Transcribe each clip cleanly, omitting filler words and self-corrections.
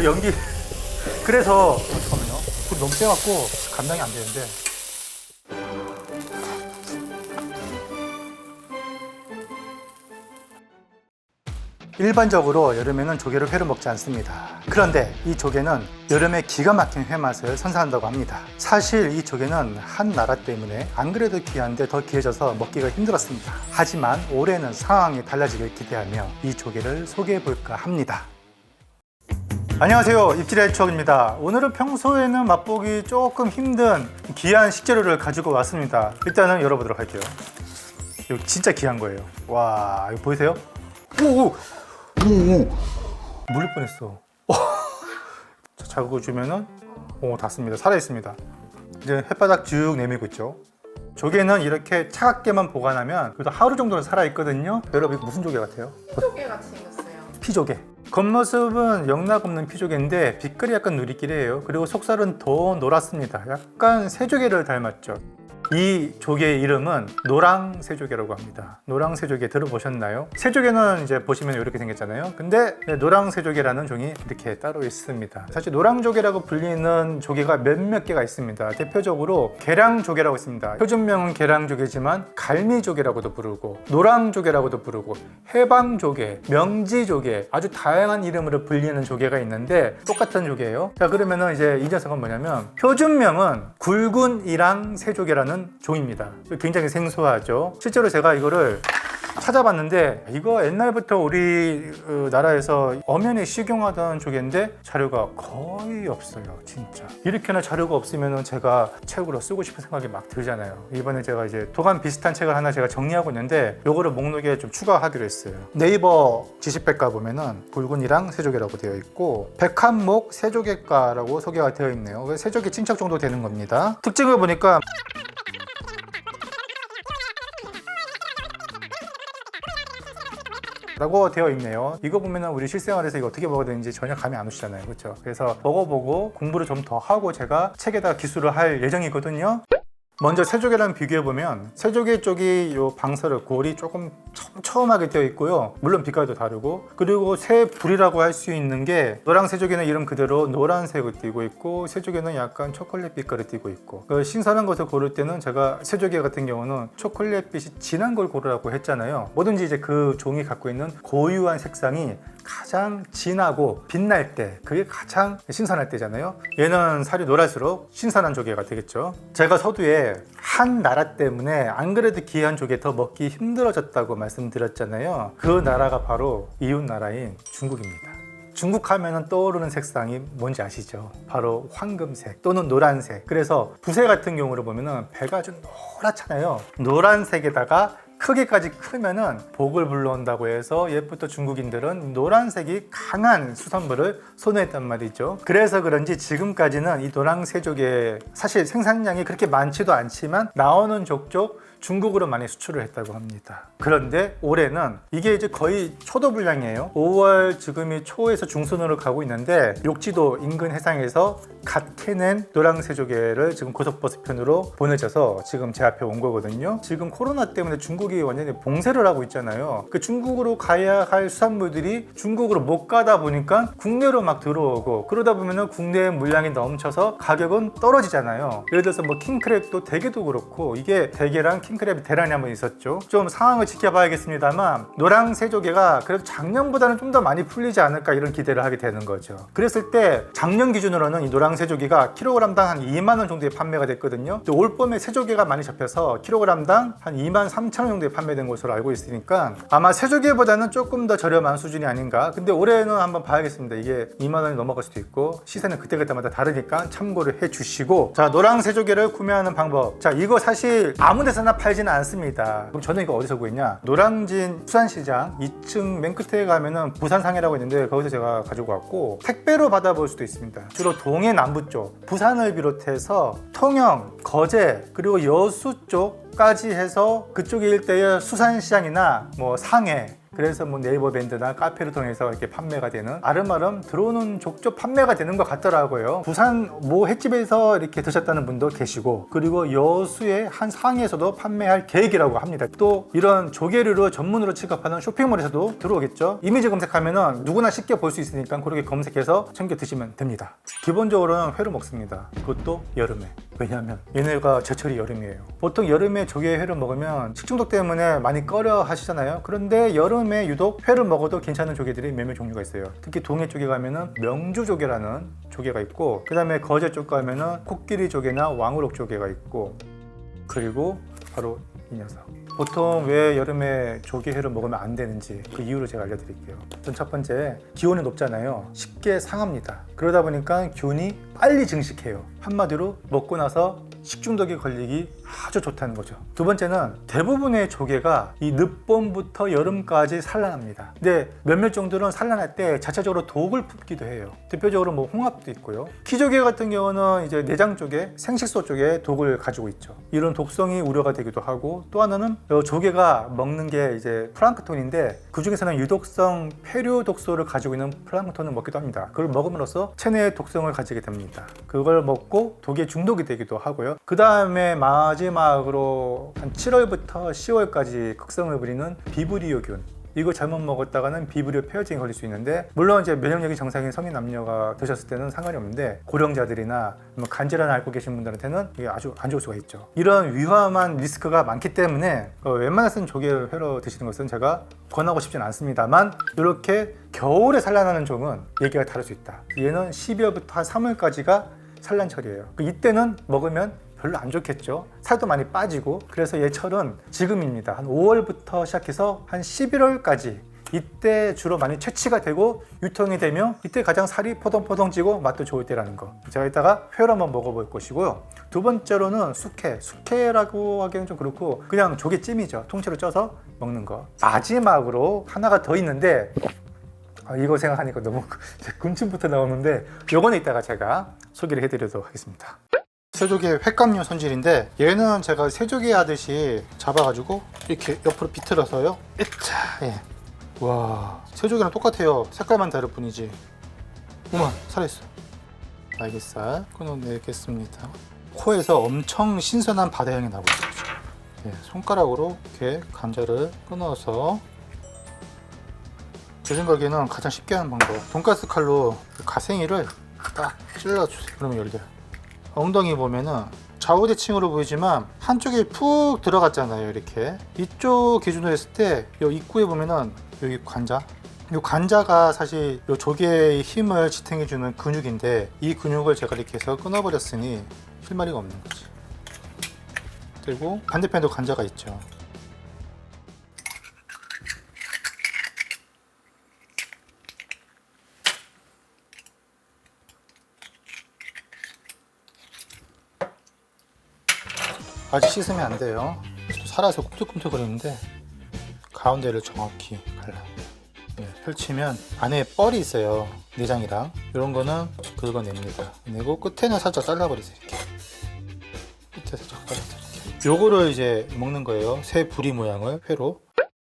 연기. 그래서 잠깐만요. 불이 너무 세갖고 감당이 안 되는데. 일반적으로 여름에는 조개를 회로 먹지 않습니다. 그런데 이 조개는 여름에 기가 막힌 회 맛을 선사한다고 합니다. 사실 이 조개는 한 나라 때문에 안 그래도 귀한데 더 귀해져서 먹기가 힘들었습니다. 하지만 올해는 상황이 달라지길 기대하며 이 조개를 소개해 볼까 합니다. 안녕하세요, 입질의 추억입니다. 오늘은 평소에는 맛보기 조금 힘든 귀한 식재료를 가지고 왔습니다. 일단은 열어보도록 할게요. 이거 진짜 귀한 거예요. 와, 이거 보이세요? 오오! 물릴 뻔했어. 자, 자극을 주면은 닿습니다. 살아있습니다. 이제 햇바닥 쭉 내밀고 있죠. 조개는 이렇게 차갑게만 보관하면 그래도 하루 정도는 살아있거든요. 여러분 이거 무슨 조개 같아요? 피조개 같이 생겼어요. 피조개. 겉모습은 영락 없는 피조개인데 빛깔이 약간 누리끼리예요. 그리고 속살은 더 노랗습니다. 약간 새조개를 닮았죠. 이 조개의 이름은 노랑새조개라고 합니다. 노랑새조개 들어보셨나요? 새조개는 이제 보시면 이렇게 생겼잖아요. 근데 노랑새조개라는 종이 이렇게 따로 있습니다. 사실 노랑조개라고 불리는 조개가 몇몇 개가 있습니다. 대표적으로 계량조개라고 있습니다. 표준명은 계량조개지만 갈미조개라고도 부르고 노랑조개라고도 부르고 해방조개, 명지조개 아주 다양한 이름으로 불리는 조개가 있는데 똑같은 조개예요. 자, 그러면은 이제 이 녀석은 뭐냐면 표준명은 굵은 이랑새조개라는 종입니다. 굉장히 생소하죠. 실제로 제가 이거를 찾아봤는데 이거 옛날부터 우리 나라에서 엄연히 식용하던 조개인데 자료가 거의 없어요. 진짜 이렇게나 자료가 없으면 제가 책으로 쓰고 싶은 생각이 막 들잖아요. 이번에 제가 이제 도감 비슷한 책을 하나 제가 정리하고 있는데 요거를 목록에 좀 추가하기로 했어요. 네이버 지식백과 보면은 붉은이랑 새조개라고 되어 있고 백한목 새조개과라고 소개가 되어 있네요. 새조개 친척 정도 되는 겁니다. 특징을 보니까 라고 되어 있네요. 이거 보면은 우리 실생활에서 이거 어떻게 먹어야 되는지 전혀 감이 안 오시잖아요. 그렇죠? 그래서 먹어보고 공부를 좀 더 하고 제가 책에다 기술을 할 예정이거든요. 먼저 새조개랑 비교해보면 새조개 쪽이 요 방설을 골이 조금 촘촘하게 되어 있고요. 물론 빛깔도 다르고 그리고 새불이라고 할 수 있는 게 노랑 새조개는 이름 그대로 노란색을 띠고 있고 새조개는 약간 초콜릿 빛깔을 띠고 있고 그 신선한 것을 고를 때는 제가 새조개 같은 경우는 초콜릿빛이 진한 걸 고르라고 했잖아요. 뭐든지 이제 그 종이 갖고 있는 고유한 색상이 가장 진하고 빛날 때 그게 가장 신선할 때잖아요. 얘는 살이 노랄수록 신선한 조개가 되겠죠. 제가 서두에 한 나라 때문에 안 그래도 귀한 조개 더 먹기 힘들어졌다고 말씀드렸잖아요. 그 나라가 바로 이웃 나라인 중국입니다. 중국 하면은 떠오르는 색상이 뭔지 아시죠? 바로 황금색 또는 노란색. 그래서 부세 같은 경우를 보면은 배가 아주 노랗잖아요. 노란색에다가 크기까지 크면은 복을 불러온다고 해서 옛부터 중국인들은 노란색이 강한 수산물을 선호했단 말이죠. 그래서 그런지 지금까지는 이 노랑새조개 사실 생산량이 그렇게 많지도 않지만 나오는 족족 중국으로 많이 수출을 했다고 합니다. 그런데 올해는 이게 이제 거의 초도 분량이에요. 5월 지금이 초에서 중순으로 가고 있는데 욕지도 인근 해상에서 갓 캐낸 노랑새조개를 지금 고속버스편으로 보내져서 지금 제 앞에 온 거거든요. 지금 코로나 때문에 중국이 완전히 봉쇄를 하고 있잖아요. 그 중국으로 가야 할 수산물들이 중국으로 못 가다 보니까 국내로 막 들어오고 그러다 보면은 국내 물량이 넘쳐서 가격은 떨어지잖아요. 예를 들어서 뭐 킹크랩도 대게도 그렇고 이게 대게랑 킹크랩 대란이 한번 있었죠. 좀 상황을 지켜봐야겠습니다만 노랑새조개가 그래도 작년보다는 좀 더 많이 풀리지 않을까 이런 기대를 하게 되는 거죠. 그랬을 때 작년 기준으로는 이 노랑새조개가 킬로그램당 한 2만 원 정도에 판매가 됐거든요. 올 봄에 새조개가 많이 잡혀서 킬로그램당 한 2만 3천 원 정도에 판매된 것으로 알고 있으니까 아마 새조개보다는 조금 더 저렴한 수준이 아닌가. 근데 올해는 한번 봐야겠습니다. 이게 2만 원이 넘어갈 수도 있고 시세는 그때그때마다 다르니까 참고를 해주시고, 자, 노랑새조개를 구매하는 방법. 자, 이거 사실 아무 데서나 팔지는 않습니다. 그럼 저는 이거 어디서 구했냐? 노량진 수산시장 2층 맨 끝에 가면은 부산상해라고 있는데 거기서 제가 가지고 왔고 택배로 받아볼 수도 있습니다. 주로 동해 남부 쪽 부산을 비롯해서 통영, 거제 그리고 여수 쪽까지 해서 그쪽 일대의 수산시장이나 뭐 상해 그래서 뭐 네이버 밴드나 카페를 통해서 이렇게 판매가 되는 아름아름 들어오는 족족 판매가 되는 것 같더라고요. 부산 모 횟집에서 이렇게 드셨다는 분도 계시고, 그리고 여수의 한 상에서도 판매할 계획이라고 합니다. 또 이런 조개류로 전문으로 취급하는 쇼핑몰에서도 들어오겠죠. 이미지 검색하면은 누구나 쉽게 볼 수 있으니까 그렇게 검색해서 챙겨 드시면 됩니다. 기본적으로는 회로 먹습니다. 그것도 여름에. 왜냐하면 얘네가 제철이 여름이에요. 보통 여름에 조개 회를 먹으면 식중독 때문에 많이 꺼려 하시잖아요. 그런데 여름에 유독 회를 먹어도 괜찮은 조개들이 몇몇 종류가 있어요. 특히 동해 쪽에 가면은 명주조개라는 조개가 있고, 그 다음에 거제 쪽 가면은 코끼리 조개나 왕우럭 조개가 있고, 그리고 바로 이 녀석. 보통 왜 여름에 조개회를 먹으면 안 되는지 그 이유를 제가 알려드릴게요. 우선 첫 번째, 기온이 높잖아요. 쉽게 상합니다. 그러다 보니까 균이 빨리 증식해요. 한마디로 먹고 나서 식중독에 걸리기 아주 좋다는 거죠. 두 번째는 대부분의 조개가 이 늦봄부터 여름까지 산란합니다. 근데 몇몇 종들은 산란할 때 자체적으로 독을 품기도 해요. 대표적으로 뭐 홍합도 있고요. 키조개 같은 경우는 이제 내장 쪽에, 생식소 쪽에 독을 가지고 있죠. 이런 독성이 우려가 되기도 하고, 또 하나는 조개가 먹는 게 이제 플랑크톤인데, 그 중에서는 유독성 페류 독소를 가지고 있는 플랑크톤을 먹기도 합니다. 그걸 먹음으로써 체내의 독성을 가지게 됩니다. 그걸 먹고 독에 중독이 되기도 하고요. 그 다음에 마지막으로 한 7월부터 10월까지 극성을 부리는 비브리오균. 이거 잘못 먹었다가는 비브리오 폐혈증이 걸릴 수 있는데, 물론 이제 면역력이 정상인 성인 남녀가 드셨을 때는 상관이 없는데, 고령자들이나 간질환을 앓고 계신 분들한테는 이게 아주 안 좋을 수가 있죠. 이런 위험한 리스크가 많기 때문에 웬만해서는 조개를 회로 드시는 것은 제가 권하고 싶진 않습니다만, 이렇게 겨울에 산란하는 종은 얘기가 다를 수 있다. 얘는 12월부터 한 3월까지가 산란철이에요. 이때는 먹으면 별로 안 좋겠죠. 살도 많이 빠지고. 그래서 얘철은 지금입니다. 한 5월부터 시작해서 한 11월까지, 이때 주로 많이 채취가 되고 유통이 되며, 이때 가장 살이 포동포동 찌고 맛도 좋을 때라는 거. 제가 이따가 회로 한번 먹어볼 것이고요. 두 번째로는 숙회라고 하기에는 좀 그렇고 그냥 조개찜이죠. 통째로 쪄서 먹는 거. 마지막으로 하나가 더 있는데, 이거 생각하니까 너무 군침부터 나오는데, 요거는 이따가 제가 소개를 해드리도록 하겠습니다. 새조개 횟감용 손질인데, 얘는 제가 새조개 하듯이 잡아가지고 이렇게 옆으로 비틀어서요. 으차, 예. 와, 새조개랑 똑같아요. 색깔만 다를 뿐이지. 우만, 살아있어. 날개살 끊어내겠습니다. 코에서 엄청 신선한 바다향이 나고 있어요. 예, 손가락으로 이렇게 감자를 끊어서, 제 생각에는 가장 쉽게 하는 방법, 돈가스 칼로 가생이를 딱 찔러주세요. 그러면 열려요. 엉덩이 보면은 좌우대칭으로 보이지만 한쪽에 푹 들어갔잖아요. 이렇게 이쪽 기준으로 했을 때 이 입구에 보면은 여기 관자, 이 관자가 사실 이 조개의 힘을 지탱해주는 근육인데, 이 근육을 제가 이렇게 해서 끊어버렸으니 실마리가 없는 거지. 그리고 반대편에도 관자가 있죠. 아직 씻으면 안 돼요. 살아서 꿈틀꿈틀거리는데 가운데를 정확히 발라. 네, 펼치면 안에 뻘이 있어요. 내장이랑 이런 거는 긁어냅니다. 내고 끝에는 살짝 잘라버리세요. 이렇게 끝에 살짝 잘라서 이렇게. 요거를 이제 먹는 거예요. 새 부리 모양을 회로.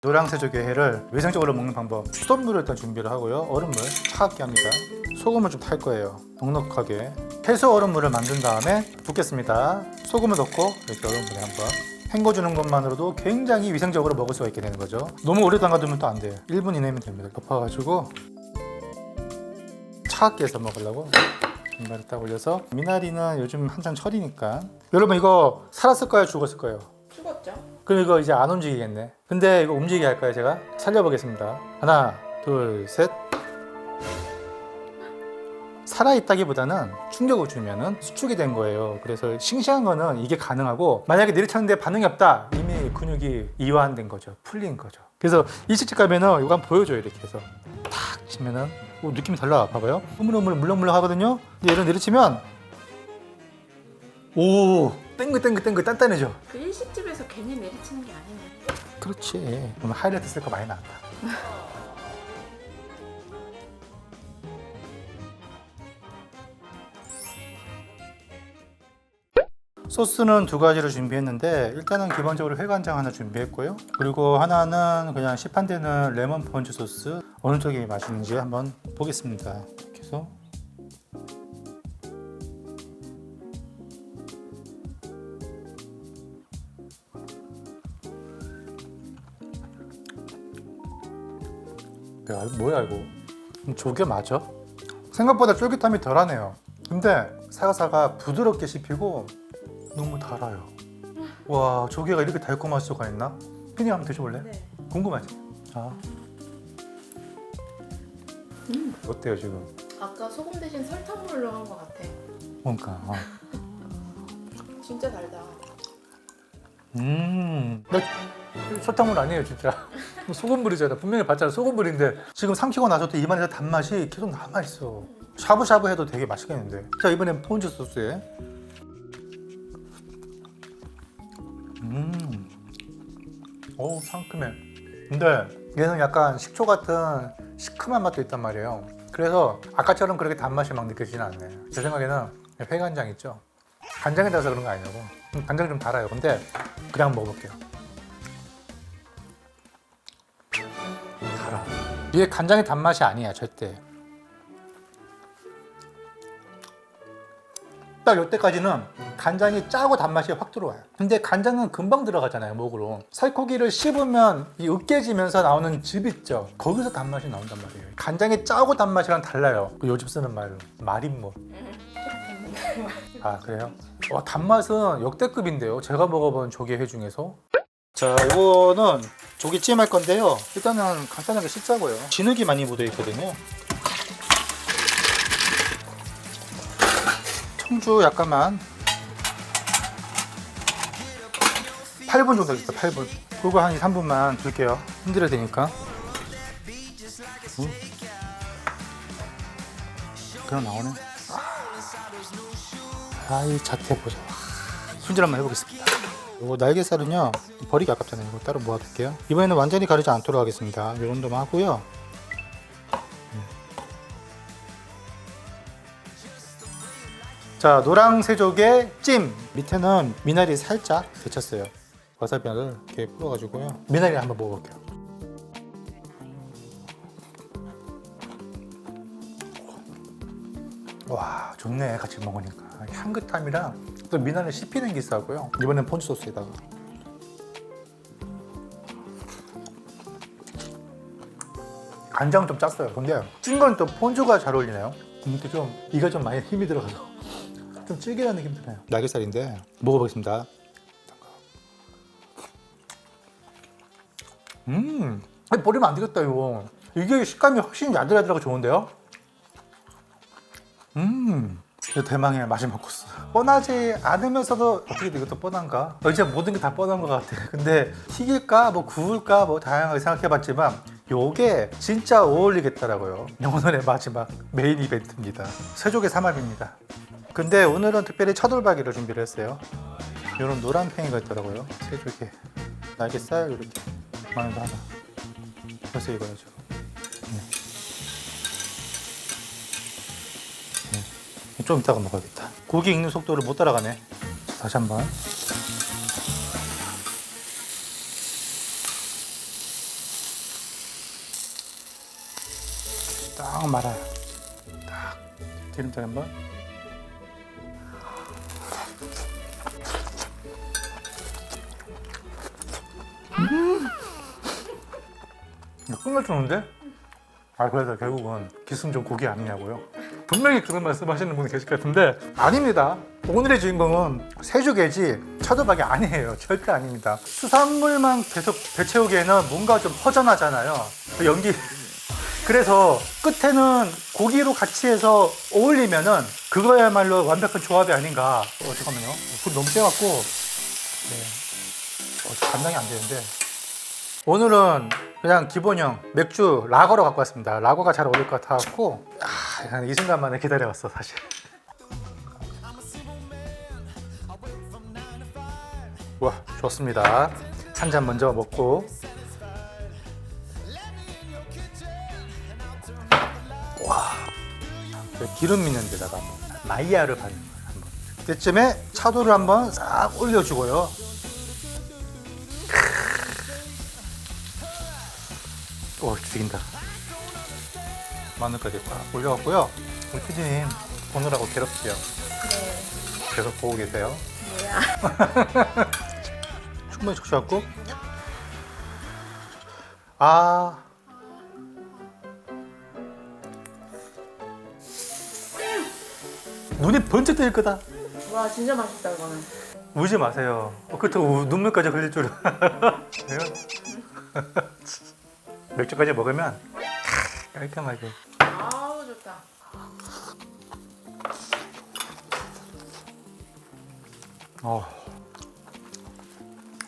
노랑새조개 회를 외생적으로 먹는 방법, 수돗물을 일단 준비를 하고요. 얼음물 차갑게 합니다. 소금을 좀 탈 거예요. 넉넉하게. 해수 얼음물을 만든 다음에 붓겠습니다. 소금을 넣고 이렇게 얼음물에 한번 헹궈주는 것만으로도 굉장히 위생적으로 먹을 수가 있게 되는 거죠. 너무 오래 담가두면 또 안 돼요. 1분 이내면 됩니다. 덮어가지고 차갑게 해서 먹으려고 김말을 딱 올려서. 미나리는 요즘 한창 철이니까. 여러분 이거 살았을까요? 죽었을까요? 죽었죠. 그럼 이거 이제 안 움직이겠네. 근데 이거 움직이게 할까요? 제가 살려보겠습니다. 하나, 둘, 셋. 살아있다기보다는 충격을 주면은 수축이 된 거예요. 그래서 싱싱한 거는 이게 가능하고, 만약에 내리쳤는데 반응이 없다, 이미 근육이 이완된 거죠. 풀린 거죠. 그래서 일식집 가면은 이거 한번 보여줘요. 이렇게 해서 탁 치면은 느낌이 달라. 봐봐요. 흐물흐물 물렁물렁 하거든요. 근데 얘를 내리치면 오, 땡글땡글 단단해져. 그 일식집에서 괜히 내리치는 게 아니네. 그렇지. 오늘 하이라이트 쓸 거 많이 나왔다. 소스는 두 가지를 준비했는데 일단은 기본적으로 회간장 하나 준비했고요. 그리고 하나는 그냥 시판되는 레몬 폰즈 소스. 어느 쪽이 맛있는지 한번 보겠습니다. 이렇게 해서 야, 뭐야 이거? 조개 맞아? 생각보다 쫄깃함이 덜하네요. 근데 사과사가 부드럽게 씹히고 너무 달아요. 와, 조개가 이렇게 달콤할 수가 있나? 피니 한번 드셔볼래? 네. 궁금하지? 자, 어때요 지금? 아까 소금 대신 설탕물 넣은 것 같아. 뭔가 진짜 달다. 나 설탕물 아니에요 진짜. 소금물이잖아. 분명히 봤잖아 소금물인데 지금 삼키고 나서도 입안에서 단맛이 계속 남아있어. 샤브샤브 해도 되게 맛있겠는데. 자, 이번엔 폰즈 소스에 오, 상큼해. 근데 얘는 약간 식초 같은 시큼한 맛도 있단 말이에요. 그래서 아까처럼 그렇게 단맛이 막 느껴지지는 않네. 제 생각에는 회간장 있죠? 간장에 따라서 그런 거 아니냐고. 간장이 좀 달아요. 근데 그냥 먹어볼게요. 달아. 이게 간장의 단맛이 아니야 절대. 딱 이때까지는 간장이 짜고 단맛이 확 들어와요. 근데 간장은 금방 들어가잖아요, 목으로. 살코기를 씹으면 이 으깨지면서 나오는 즙 있죠. 거기서 단맛이 나온단 말이에요. 간장이 짜고 단맛이랑 달라요. 그 요즘 쓰는 말로 말인못. 아, 그래요? 와, 단맛은 역대급인데요. 제가 먹어본 조개회 중에서. 자, 이거는 조개찜 할 건데요. 일단은 간단하게 씻자고요. 진흙이 많이 묻어 있거든요. 청주 약간만 8분 정도 있어. 8분. 그거 한 2, 3분만 둘게요. 흔들어야 되니까. 그냥 나오네. 이 자태 보자. 손질 한번 해보겠습니다. 이거 날개살은요 버리기 아깝잖아요. 이거 따로 모아둘게요. 이번에는 완전히 가리지 않도록 하겠습니다. 이 정도만 하고요. 자, 노랑새조개 찜. 밑에는 미나리 살짝 데쳤어요. 와사비를 이렇게 풀어가지고요. 미나리 한번 먹어볼게요. 와, 좋네. 같이 먹으니까 향긋함이랑 또 미나리 씹히는 게 있어고요. 이번엔 폰즈 소스에다가 간장 좀 짰어요. 근데 찐 건 또 폰즈가 잘 어울리네요. 근데 좀 이가 좀 많이 힘이 들어가서 좀 질기는 느낌 드네요. 날개살인데 먹어보겠습니다. 버리면 안 되겠다 이거. 이게 식감이 훨씬 야들야들하고 좋은데요. 이거 대망의 마지막 코스. 뻔하지 않으면서도 어떻게 이것도 뻔한가? 이제 모든 게 다 뻔한 것 같아. 근데 튀길까 뭐 구울까 뭐 다양하게 생각해봤지만 요게 진짜 어울리겠더라고요. 오늘의 마지막 메인 이벤트입니다. 새조개 삼합입니다. 근데 오늘은 특별히 차돌박이를 준비를 했어요. 이런 노란 팽이가 있더라고요. 새조개 날개살 이렇게 마늘도 하나. 벌써 익어야죠. 좀 이따가 먹어야겠다. 고기 익는 속도를 못 따라가네. 다시 한번. 딱 말아요. 딱 기름장 한번. 끝났었는데? 그래서 결국은 기승전 고기 아니냐고요? 분명히 그런 말씀하시는 분이 계실 것 같은데 아닙니다. 오늘의 주인공은 새조개지 차돌박이 아니에요. 절대 아닙니다. 수산물만 계속 배채우기에는 뭔가 좀 허전하잖아요. 그 연기. 그래서 끝에는 고기로 같이 해서 어울리면은 그거야말로 완벽한 조합이 아닌가. 잠깐만요. 불 너무 세갖고 감당이 안 되는데. 오늘은 그냥 기본형 맥주 라거로 갖고 왔습니다. 라거가 잘 어울릴 것 같아갖고 이 순간만에 기다려왔어 사실. 와, 좋습니다. 한 잔 먼저 먹고. 와, 기름 있는 데다가 마이야를 바르는 거예요. 한번 이때쯤에 차돌을 한번 싹 올려주고요. 오, 죽인다. 마늘까지 딱 올려갖고요. 우리 피디님 보느라고 괴롭지요. 네. 계속 보고 계세요. 뭐야? 충분히 적셔갖고. 아. 눈이 번쩍 뜨일 거다. 와 진짜 맛있다 이거는. 울지 마세요. 그렇다고 눈물까지 흘릴 줄은. 그래요? 맥주까지 먹으면 깔끔하게. 아우 좋다.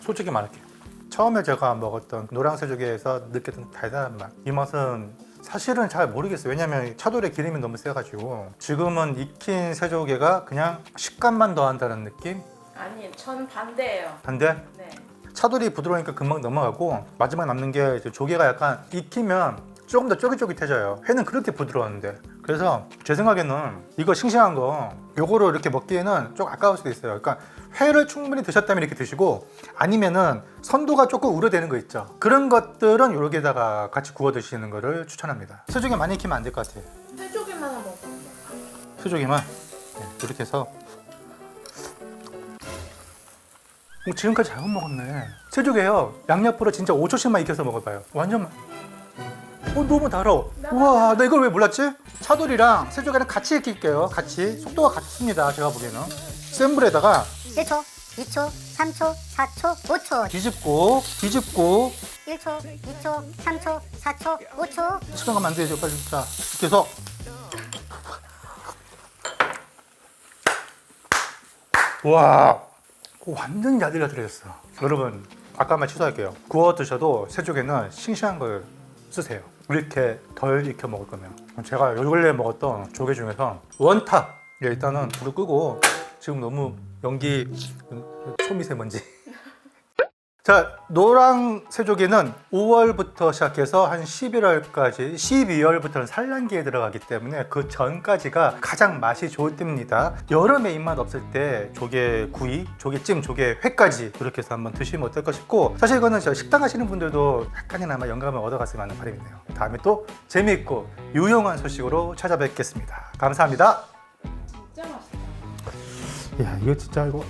솔직히 말할게요. 처음에 제가 먹었던 노량새조개에서 느꼈던 달달한 맛. 이 맛은 사실은 잘 모르겠어요. 왜냐면 차돌의 기름이 너무 세가지고. 지금은 익힌 새조개가 그냥 식감만 더한다는 느낌? 아니 전 반대예요. 반대? 네. 차돌이 부드러우니까 금방 넘어가고 마지막 남는 게 이제 조개가 약간 익히면 조금 더 쫄깃쫄깃해져요. 회는 그렇게 부드러웠는데. 그래서 제 생각에는 이거 싱싱한 거 요거를 이렇게 먹기에는 좀 아까울 수도 있어요. 그러니까 회를 충분히 드셨다면 이렇게 드시고, 아니면은 선도가 조금 우려되는 거 있죠. 그런 것들은 요렇게다가 같이 구워 드시는 거를 추천합니다. 새조개 많이 익히면 안 될 것 같아요. 새조개만 한번 먹어볼게요. 새조개만 이렇게 해서. 지금까지 잘못 먹었네. 새조개요. 양옆으로 진짜 5초씩만 익혀서 먹어봐요. 완전 너무 달아. 우와, 나 이걸 왜 몰랐지? 차돌이랑 새조개는 같이 익힐게요. 같이. 속도가 같습니다. 제가 보기에는. 센 불에다가 1초, 2초, 3초, 4초, 5초, 뒤집고 1초, 2초, 3초, 4초, 5초. 시간 가면 안 되죠. 빨리. 자, 이렇게 해서 와, 완전 야들야들해졌어. 여러분, 아까만 취소할게요. 구워 드셔도 새조개는 싱싱한 걸 쓰세요. 이렇게 덜 익혀 먹을 거면. 제가 요 근래 먹었던 조개 중에서 원탑. 일단은 불을 끄고, 지금 너무 연기 초미세먼지. 자, 노랑 새조개는 5월부터 시작해서 한 11월까지, 12월부터는 산란기에 들어가기 때문에 그 전까지가 가장 맛이 좋을 때입니다. 여름에 입맛 없을 때 조개구이, 조개찜, 조개회까지 이렇게 해서 한번 드시면 어떨까 싶고, 사실 이거는 저 식당 하시는 분들도 약간이나마 영감을 얻어갔으면 하는 바람이네요. 다음에 또 재미있고 유용한 소식으로 찾아뵙겠습니다. 감사합니다. 진짜 맛있다. 야, 이거 진짜 이거